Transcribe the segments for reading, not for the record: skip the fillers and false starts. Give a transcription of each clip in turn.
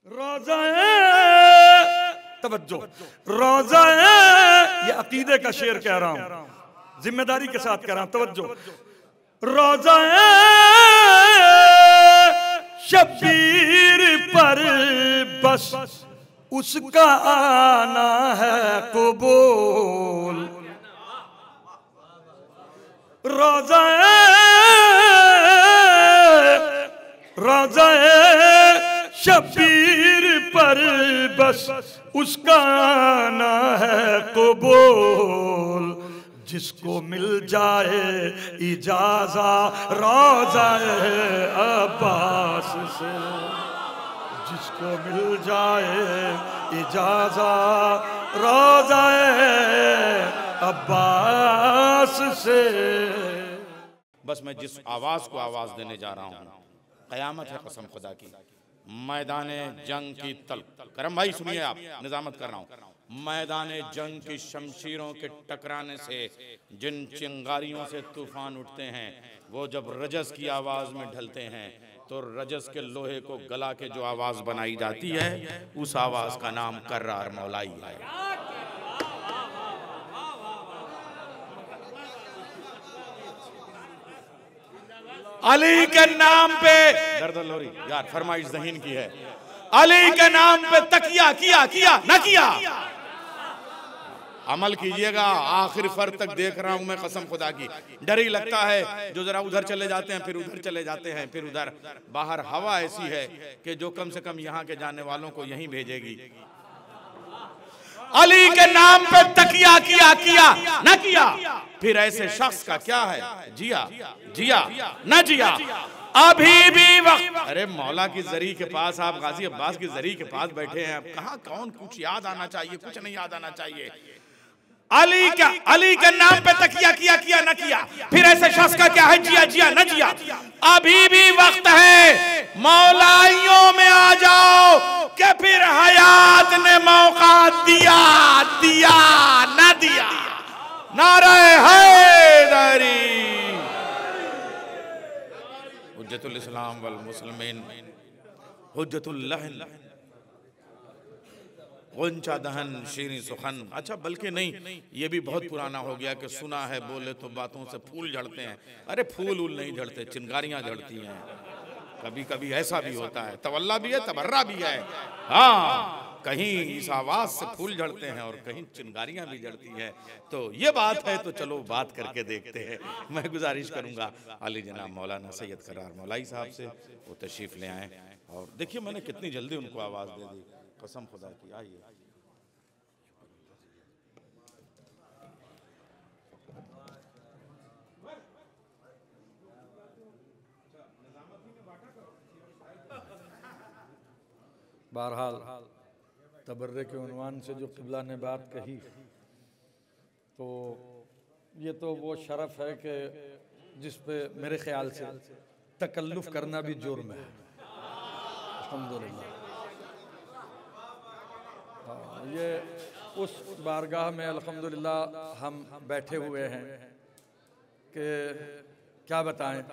रोज़ा तवज्जो, रोज़ा ये अकीदे का शेर कह रहा हूं, जिम्मेदारी के साथ कह रहा हूं। तवज्जो, रोज़ा शबीर पर बस उसका आना है कबूल। रोज़ा शबीर पर बस उसका आना है कबूल। जिसको मिल जाए इजाज़ा रोज़ा अब्बास से, जिसको मिल जाए इजाज़ा रोज़ा अब्बास से। बस मैं जिस आवाज़ को आवाज़ देने जा रहा हूँ, क़यामत है कसम खुदा की। मैदाने जंग की करम भाई सुनिए, आप निज़ामत कर रहा हूँ। मैदाने जंग की शमशीरों के टकराने से जिन चिंगारियों से तूफान उठते हैं, वो जब रजस की आवाज़ में ढलते हैं तो रजस के लोहे को गला के जो आवाज़ बनाई जाती है, उस आवाज़ का नाम कर्रार मौलाई है। अली के नाम पे दर्द लोरी यार फरमाइश ज़हीन की है। अली के नाम पे तकिया किया न किया, अमल कीजिएगा। आखिर फर तक देख रहा हूं मैं कसम खुदा की। डर ही लगता है जो जरा उधर चले जाते हैं, फिर उधर चले जाते हैं, फिर उधर। बाहर हवा ऐसी है कि जो कम से कम यहाँ के जाने वालों को यहीं भेजेगी। अली के नाम पे तकिया किया न किया, फिर ऐसे शख्स का क्या है, जिया न जिया। अभी भी वक्त, अरे मौला की जरी के पास, आप गाजी अब्बास की जरी के पास बैठे हैं, अब कहाँ कौन कुछ याद आना चाहिए, कुछ नहीं याद आना चाहिए। अली के नाम पे तकिया किया न किया, फिर ऐसे शख्स का क्या है, जिया न जिया। अभी भी वक्त है, मौलाइयों में आ जाओ कि फिर हयात ने मौका दिया न दिया। नारे हैदरी, हुज्जतुल इस्लाम वल मुस्लिमीन, हुज्जतुल्लाह गुंचा दहन शीरी सुखन। अच्छा बल्कि नहीं, ये भी बहुत पुराना हो गया कि सुना है बोले तो बातों से फूल झड़ते हैं। अरे फूल नहीं झड़ते, चिंगारियां झड़ती हैं। कभी कभी ऐसा भी होता है, तवल्ला भी है, तबर्रा भी है। हाँ, कहीं इस आवाज से फूल झड़ते हैं और कहीं चिंगारियां भी झड़ती हैं। तो ये बात है, तो चलो बात करके देखते हैं। मैं गुजारिश करूंगा अली जनाब मौलाना सैयद करार मौलाई साहब से, वो तशरीफ ले आए। और देखिए मैंने कितनी जल्दी उनको आवाज दे दी, कसम खुदा की। आइए बहरहाल तबर्रे के उन्वान से जो क़िबला ने बात कही, तो ये तो वो शरफ़ है कि जिस पे मेरे ख़्याल से तकल्लुफ़ करना भी जुर्म है। अल्हम्दुलिल्लाह, ये उस बारगाह में अल्हम्दुलिल्लाह हम बैठे हुए हैं कि क्या बताएं।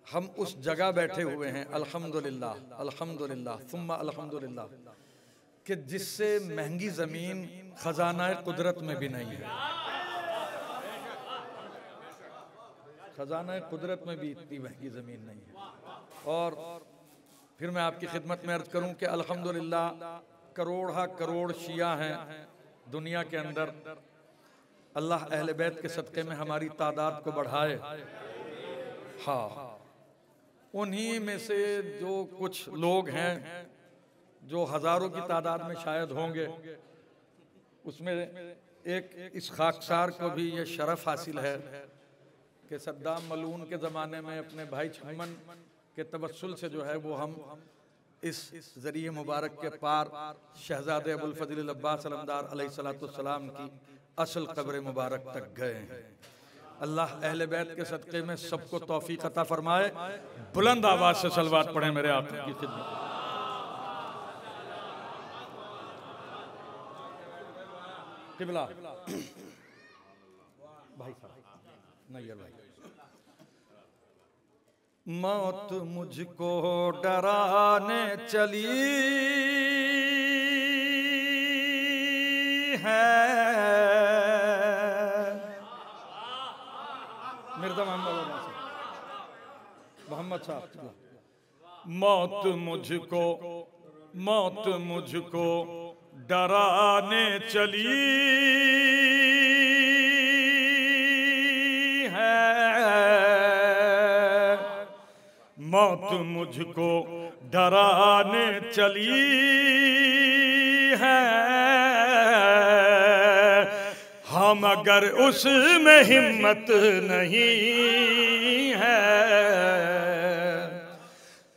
हम उस जगह बैठे हुए हैं अल्हम्दुलिल्लाह, अल्हम्दुलिल्लाह सुम्मा अल्हम्दुलिल्लाह, कि जिससे महंगी ज़मीन खजाना कुदरत में भी नहीं है। खजाना कुदरत में भी इतनी महंगी ज़मीन नहीं है। और फिर मैं आपकी खिदमत में अर्ज़ करूं कि अल्हम्दुलिल्लाह करोड़ शिया हैं दुनिया के अंदर। अल्लाह अहले बैत के सदक़े में हमारी तादाद को बढ़ाए। हाँ, उन्हीं में से जो कुछ लोग हैं जो हज़ारों की तादाद में शायद होंगे, उसमें एक इस खाकसार को भी ये शरफ़ हासिल है कि सद्दाम मलून के ज़माने में अपने भाई छमन के तवस्सुल से जो है वो हम इस ज़रिए मुबारक के पार शहज़ादे अबुल फ़ज़ल अब्बास अलमदार अलैहिस्सलाम की असल क़ब्र मुबारक तक गए हैं। अल्लाह अहले बैत के सदक़े में सबको तौफ़ीक़ अता फ़रमाए। बुलंद आवाज़ से सलवात पढ़ें मेरे आका की खिदमत। क़िबला भाई साहब नैयर भाई, मौत मुझको डराने चली है। मिर्जा मोहम्मद साहब, मौत मुझको डराने चली है। मौत मुझको डराने चली है। हम अगर उसमें हिम्मत नहीं है।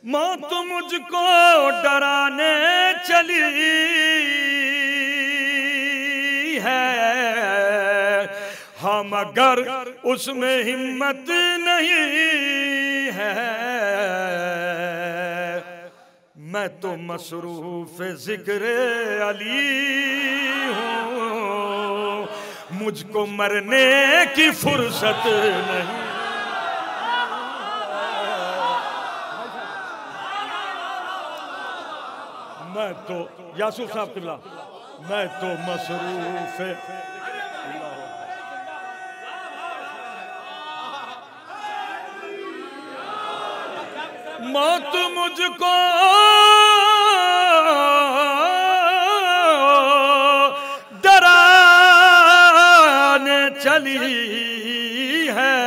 मौत मुझको डराने चली है। हम अगर उसमें हिम्मत नहीं है। मैं तो मसरूफ जिक्र अली हूँ, मुझको मरने की फुर्सत नहीं। मैं तो यासूफ साहब किबला, मैं तो मसरूफ मौत मुझको डराने चली है।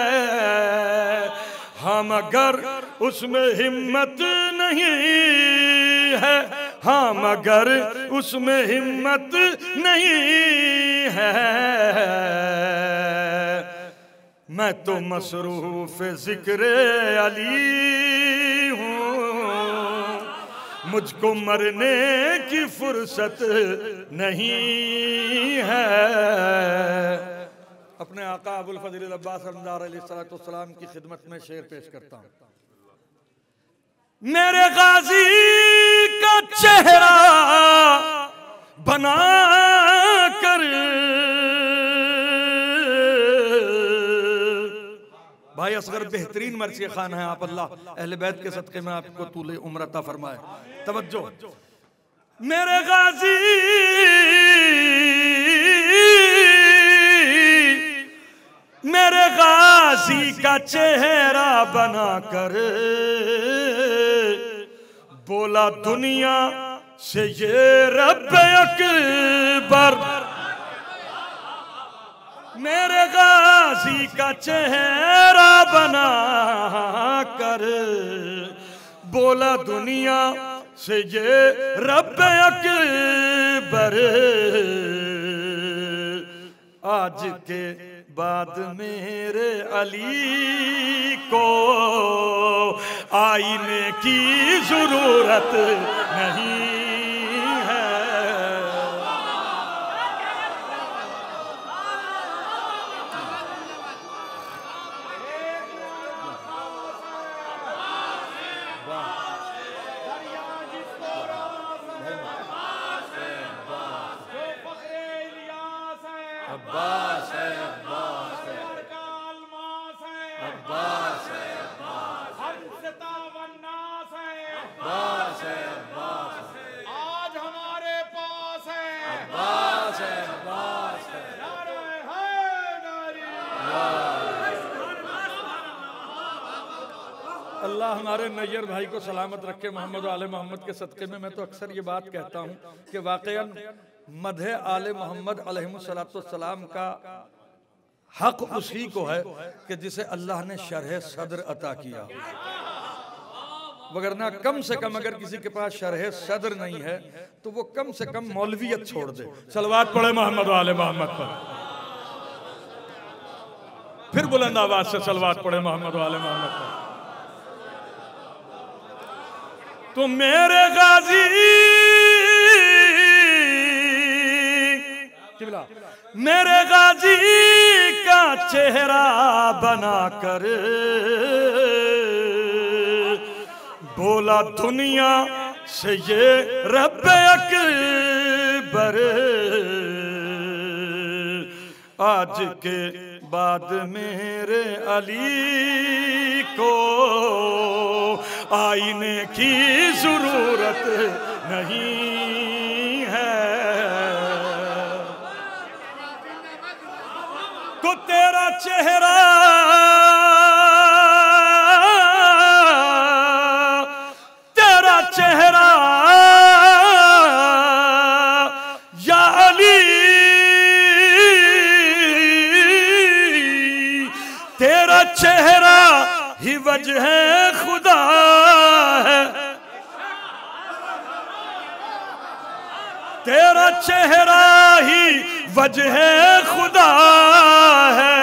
हम अगर उसमें हिम्मत नहीं है। हम अगर उसमें हिम्मत नहीं है। मैं तो मसरूफ जिक्र अली हूँ, मुझको मरने की फुर्सत नहीं है। अपने आका अबुल फज़ल अब्बास अलैहिस्सलाम की खिदमत में शेर पेश करता हूँ। मेरे गाजी का चेहरा बना कर भाई असगर बेहतरीन मर्सी खान है आप। अल्लाह अहले बैत के सदक़े में आपको तूले उम्र अता फरमाए। तवज्जो, मेरे गाजी मेरे गाजी का चेहरा बना कर बोला दुनिया से ये रब अकबर। मेरे गाजी का चेहरा बना कर बोला दुनिया से ये रब अकबर। आज के बाद मेरे अली को आईने की जरूरत नहीं है। अब्बास है, अब्बास है, अब्बास है, अब्बास है, अब्बास है, आज हमारे पास है। अब्बास है, अब्बास है। अल्लाह हमारे नैयर भाई को सलामत रखे मोहम्मद आले मोहम्मद के सदक़े में। मैं तो अक्सर ये बात कहता हूँ कि वाक़ईन मदहे आले मोहम्मद अलैहिस्सलाम का हक उसी को है कि जिसे अल्लाह ने शरह सद्र अता किया। वगरना कम से कम अगर किसी के पास शरह सद्र नहीं है तो वो कम से कम मौलवियत छोड़ दे। सलवात पढ़े मोहम्मद आले मोहम्मद पर। फिर बुलंद आवाज से सलवात पढ़े मोहम्मद आले मोहम्मद पर। तो मेरे गाजी मेरे गाजी का चेहरा बना कर बोला दुनिया से ये रब अकबर। आज के बाद मेरे अली को आईने की जरूरत नहीं है। को तेरा चेहरा या अली तेरा चेहरा ही वजह खुदा है। तेरा चेहरा ही वजह खुदा है।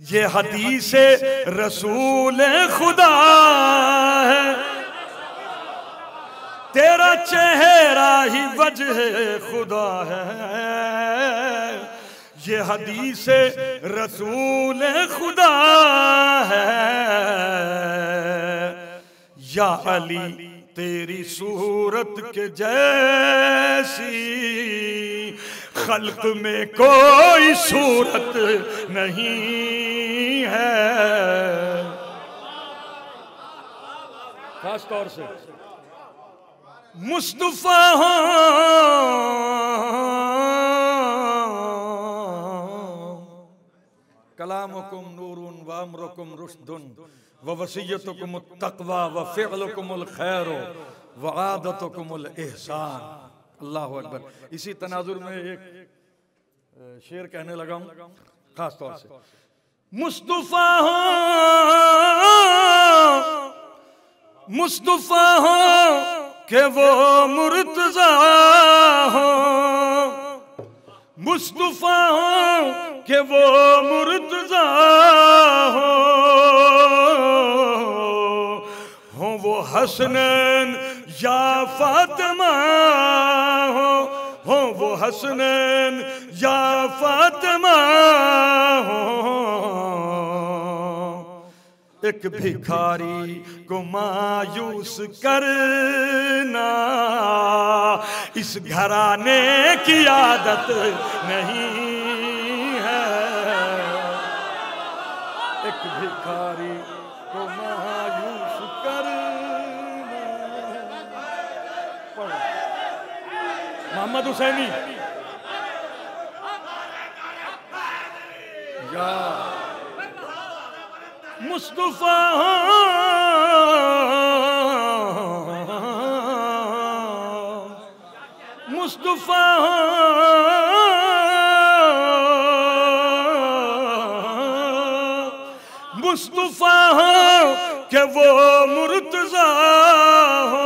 ये हदीस रसूल खुदा है। तेरा चेहरा ही वजह खुदा है। ये हदीस रसूल खुदा है। या अली तेरी सूरत के जैसी खल्क में कोई सूरत नहीं है। खास तौर से मुस्तफा हो कलामुकुम नूरुन व अमरुकुम रुश्दुन व वसीयतुकुम तक़वा व फ़िअलुकुमुल खैर व आदतुकुमुल इहसान। अल्लाहु अकबर। इसी तनाजुर में एक शेर कहने लगा हूँ खास तौर से। मुस्तफा हो मुस्तफा हो के वो मुर्तज़ा हो। मुस्तफा हो के वो मुर्तज़ा हो वो हसनैन या फातिमा हो वो हसनैन या फातिमा हो। एक भिखारी को मायूस करना इस घराने की आदत नहीं है। एक भिखारी को मायूस करना। मोहम्मद हुसैनी या मुस्तफा मुस्तफा मुस्तफा के वो मुर्तज़ा हो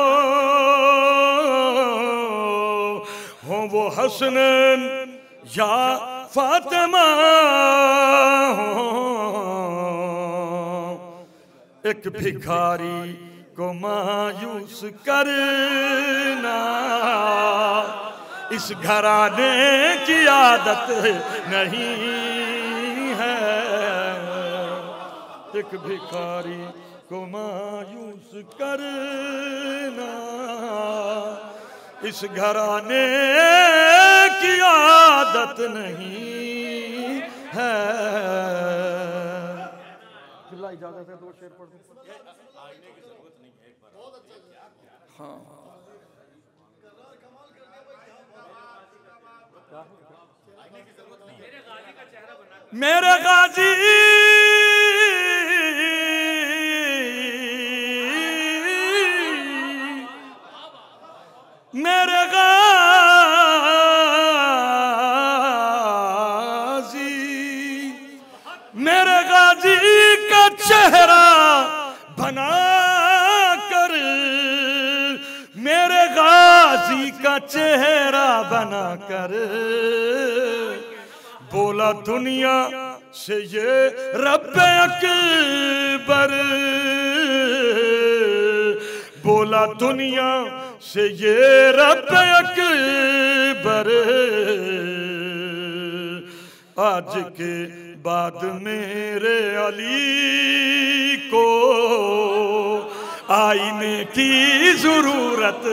वो हसनैन या फातिमा हो। एक भिखारी को मायूस करना इस घराने की आदत नहीं है। एक भिखारी को मायूस करना इस घराने की आदत नहीं है। इजाजत है दो शेर पढ़ दूं। हाँ मेरे गाजी मेरे गाजी मेरे गाजी का चेहरा बना कर मेरे गाजी का चेहरा बना कर बोला दुनिया से ये रब्बे अकबर। बोला दुनिया से ये रब्बे अकबर। आज के बाद मेरे अली को आईने की जरूरत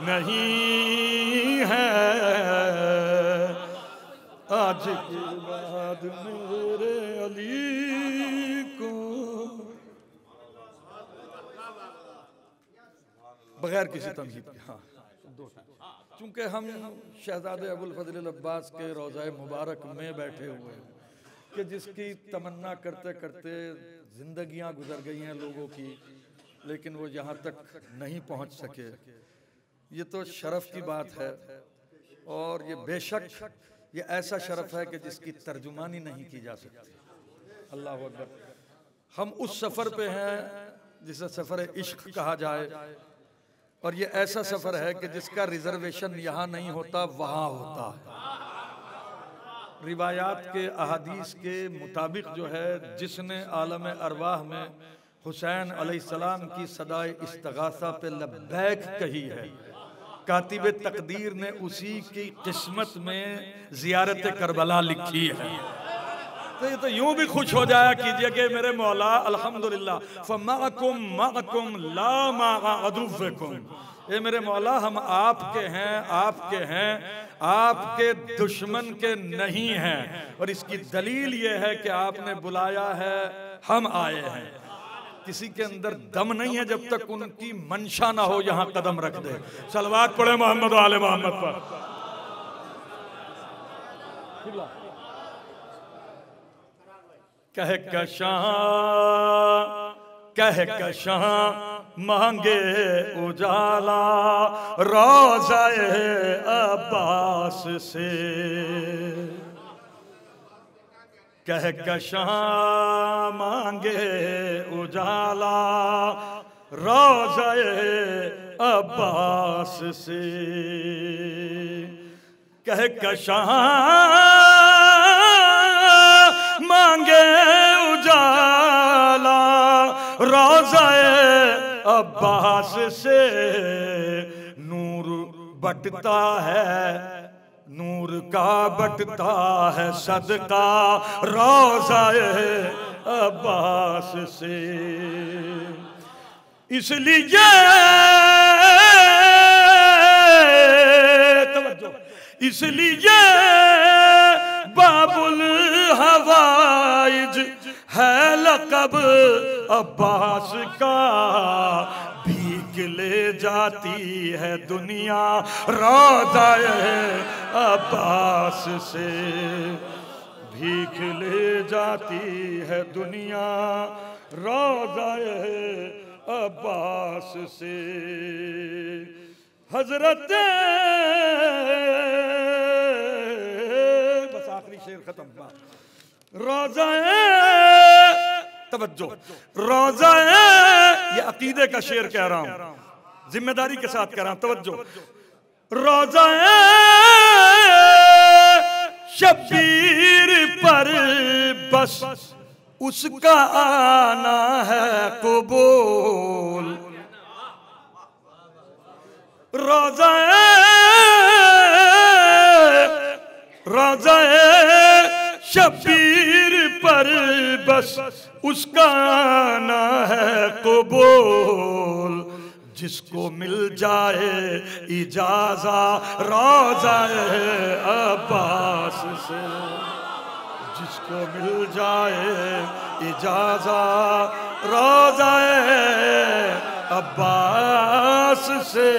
नहीं है। आज के बाद मेरे अली को। बगैर किसी तमहीद के, हाँ चूंकि हम शहजादे अबुल फजल अब्बास के रोज़ाए मुबारक में बैठे हुए हैं कि जिसकी तमन्ना करते करते जिंदगियां गुजर गई हैं लोगों की, लेकिन वो यहाँ तक नहीं पहुँच सके। ये तो शरफ की बात है, और ये बेशक ये ऐसा शरफ है कि जिसकी तर्जुमानी नहीं की जा सकती। अल्लाह अकबर। हम उस सफ़र पे हैं जिसे सफ़र इश्क कहा जाए, और ये ऐसा सफ़र है कि जिसका रिजर्वेशन यहाँ नहीं होता, वहाँ होता है। रिवायात के अहादीस के मुताबिक जो है, जिसने आलम अरवाह में हुसैन अलैहिस्सलाम की सदाए इस्तगासा पे लब्बैक कही है, कातिब तकदीर ने उसी की किस्मत में ज़ियारत करबला लिखी है। तो ये तो यूं भी खुश हो जाया कीजिए कि मेरे मौला अल्हम्दुलिल्लाह फमाकुम माकुम ला माआ अदुव्वकुम, ये मेरे मौला हम आपके हैं, आपके हैं, आपके दुश्मन के नहीं हैं। और इसकी दलील ये है कि आपने बुलाया है, हम आए हैं। किसी के अंदर दम नहीं है जब तक उनकी मंशा ना हो यहाँ कदम रख दे। सलवात पढ़े मोहम्मद वाले मोहम्मद पर। कह कशां मांगे उजाला रोज़ाए अब्बास से, कह कशां मांगे उजाला रोज़ाए अब्बास से, कह कशां मांगे उजाला रोज़ाए अब्बास से। नूर बटता है, नूर का बटता है सदका रोज़ाए अब्बास से। इसलिए इसलिए बाबुल हवाइज है लक़ब अब्बास का, भीख ले जाती है दुनिया रोज़ाए अब्बास से, भीख ले जाती है दुनिया रोज़ाए अब्बास से। हजरत बस आखिरी शेर खत्म। रोज़ाए तवज्जो, रोज़ाए, ये अकीदे का शेर कह रहा हूं, जिम्मेदारी के साथ कह रहा हूं, तवज्जो। रोज़ाए शब्बीर पर बस उसका आना है कबूल, रोज़ाए रोज़ाए शब्बीर पर बस उसका आना है कबूल, जिसको मिल जाए इजाज़ा रोज़ाए अब्बास से, जिसको मिल जाए इजाज़ा रोज़ाए अब्बास से।